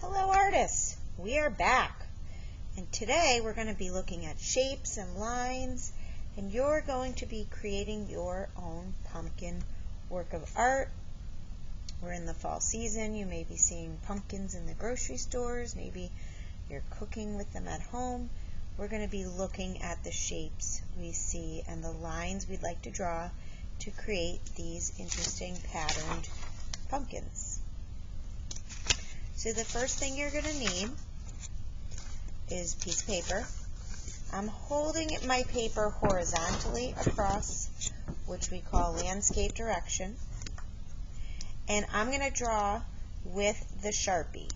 Hello artists, we are back, and today we're going to be looking at shapes and lines, and you're going to be creating your own pumpkin work of art. We're in the fall season. You may be seeing pumpkins in the grocery stores, maybe you're cooking with them at home. We're going to be looking at the shapes we see and the lines we'd like to draw to create these interesting patterned pumpkins. So the first thing you're going to need is a piece of paper. I'm holding my paper horizontally across, which we call landscape direction. And I'm going to draw with the Sharpie.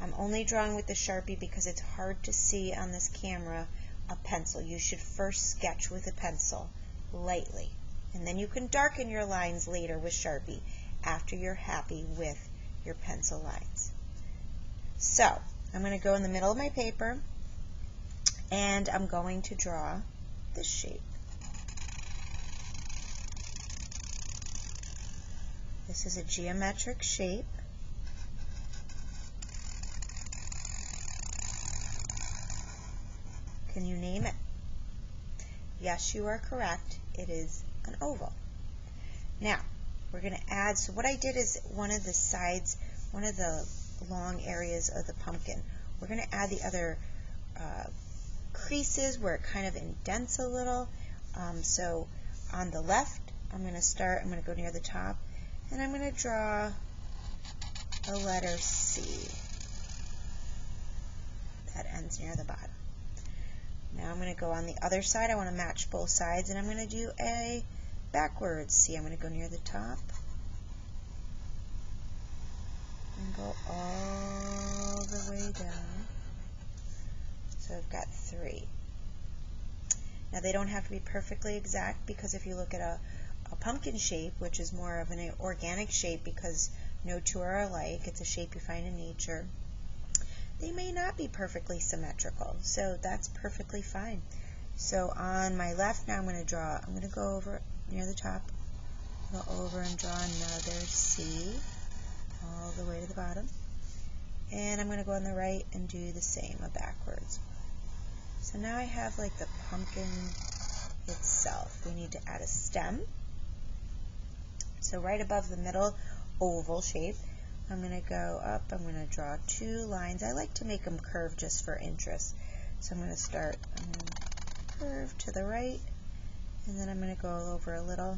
I'm only drawing with the Sharpie because it's hard to see on this camera a pencil. You should first sketch with a pencil lightly. And then you can darken your lines later with Sharpie after you're happy with your pencil lines. So, I'm going to go in the middle of my paper and I'm going to draw this shape. This is a geometric shape. Can you name it? Yes, you are correct. It is an oval. Now, we're going to add, so what I did is one of the sides, one of the long areas of the pumpkin, we're going to add the other creases where it kind of indents a little. So on the left, I'm going to go near the top, and I'm going to draw the letter C that ends near the bottom. Now I'm going to go on the other side. I want to match both sides, and I'm going to do a backwards C. I'm going to go near the top and go all the way down. So I've got 3. Now they don't have to be perfectly exact, because if you look at a pumpkin shape, which is more of an organic shape because no two are alike, it's a shape you find in nature, they may not be perfectly symmetrical, so that's perfectly fine. So on my left now I'm going to go over near the top, go over and draw another C all the way to the bottom, and I'm going to go on the right and do the same, a backwards. So now I have like the pumpkin itself. We need to add a stem. So right above the middle oval shape, I'm going to go up, I'm going to draw 2 lines. I like to make them curve just for interest. So I'm going to curve to the right, and then I'm going to go over a little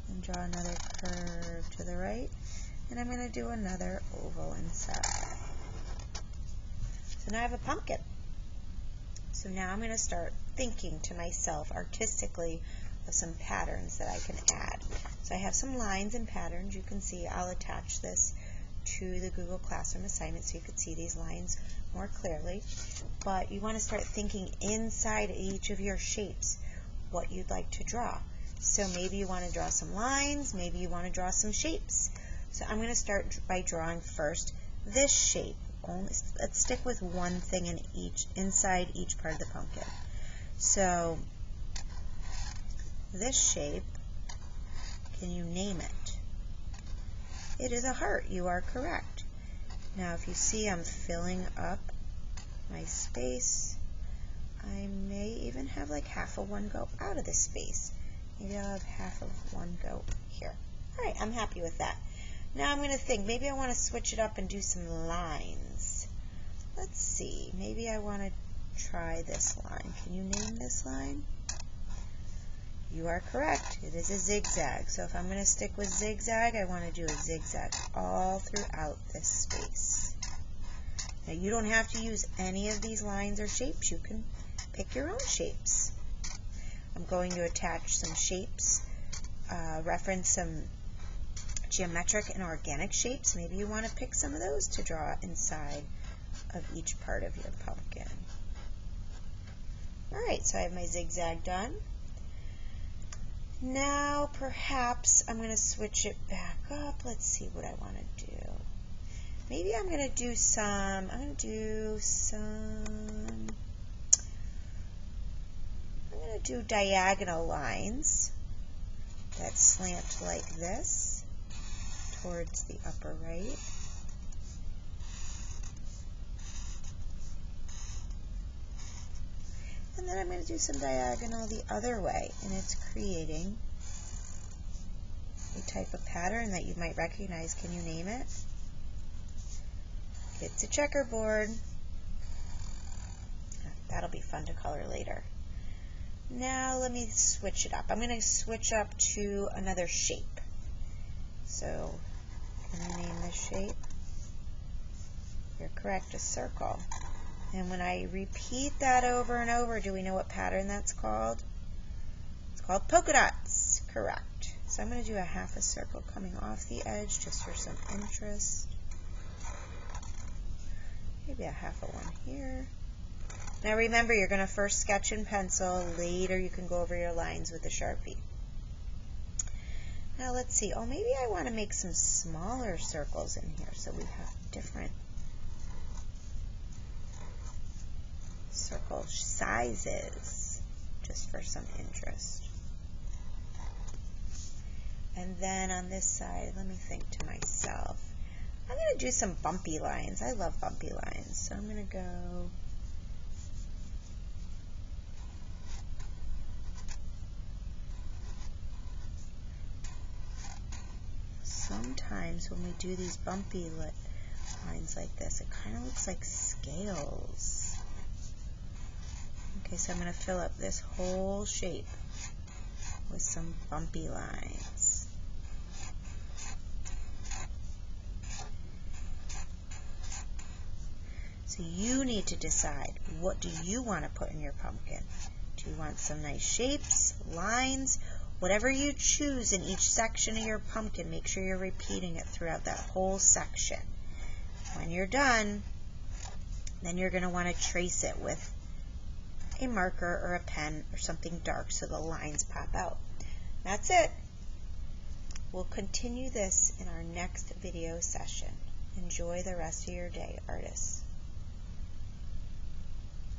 and draw another curve to the right, and I'm going to do another oval inside. So now I have a pumpkin. So now I'm going to start thinking to myself artistically of some patterns that I can add. So I have some lines and patterns. You can see I'll attach this to the Google Classroom assignment so you can see these lines more clearly. But you want to start thinking inside each of your shapes what you'd like to draw. So maybe you want to draw some lines, maybe you want to draw some shapes. So I'm going to start by drawing first this shape. Let's stick with one thing inside each part of the pumpkin. So this shape, can you name it? It is a heart. You are correct. Now if you see I'm filling up my space, I may even have like half of one go out of the space. Maybe I'll have half of one go here. Alright, I'm happy with that. Now I'm going to think, maybe I want to switch it up and do some lines. Let's see, maybe I want to try this line. Can you name this line? You are correct. It is a zigzag. So if I'm going to stick with zigzag, I want to do a zigzag all throughout this space. Now you don't have to use any of these lines or shapes. You can pick your own shapes. I'm going to attach some shapes, reference some geometric and organic shapes. Maybe you want to pick some of those to draw inside of each part of your pumpkin. Alright, so I have my zigzag done. Now perhaps I'm going to switch it back up. Let's see what I want to do. Maybe I'm going to do some diagonal lines that slant like this towards the upper right. then I'm going to do some diagonal the other way, and it's creating a type of pattern that you might recognize. Can you name it? It's a checkerboard. That'll be fun to color later. Now let me switch it up. I'm going to switch up to another shape. So, can you name this shape? You're correct, a circle. And when I repeat that over and over, do we know what pattern that's called? It's called polka dots. Correct. So I'm going to do a half a circle coming off the edge just for some interest. Maybe a half a one here. Now remember, you're going to first sketch in pencil. Later you can go over your lines with a Sharpie. Now let's see. Oh, maybe I want to make some smaller circles in here so we have different circle sizes, just for some interest. And then on this side, let me think to myself, I'm going to do some bumpy lines. I love bumpy lines, so I'm going to go sometimes when we do these bumpy lines like this, it kind of looks like scales. Okay, so I'm going to fill up this whole shape with some bumpy lines. So you need to decide, what do you want to put in your pumpkin? Do you want some nice shapes, lines? Whatever you choose in each section of your pumpkin, make sure you're repeating it throughout that whole section. When you're done, then you're going to want to trace it with a marker or a pen or something dark so the lines pop out. That's it. We'll continue this in our next video session. Enjoy the rest of your day, artists.